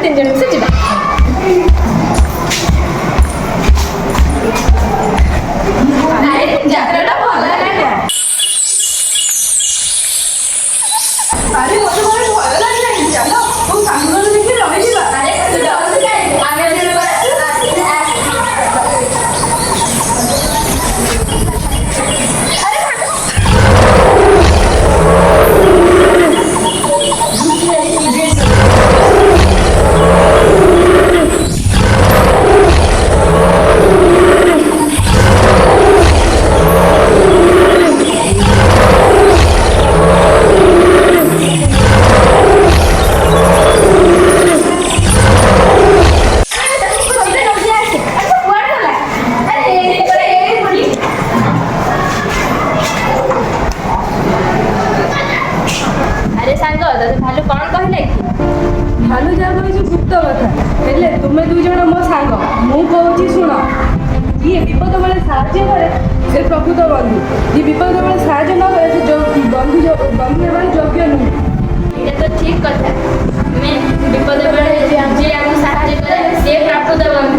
तीन जन से जीवा अरे यात्राटा भल लागला अरे मते भल लागला चलो तू सांग देखि रहि जीवा अरे तू डर जाए आगे दिन पर भालू कौन कहला कि भालू जा कहि गुप्त कथा हेले तुमे दुई जण मो सांग मु कहूची सुन ये विपद बेले साहाय्य करे से प्रकृत बंधु ये विपद बेले साहाय्य न करे से बंधु बंधु हेबार योग्य नुहे ये तो ठीक कथा मैं विपद बेले जे हम साहाय्य करे से प्रकृत बंधु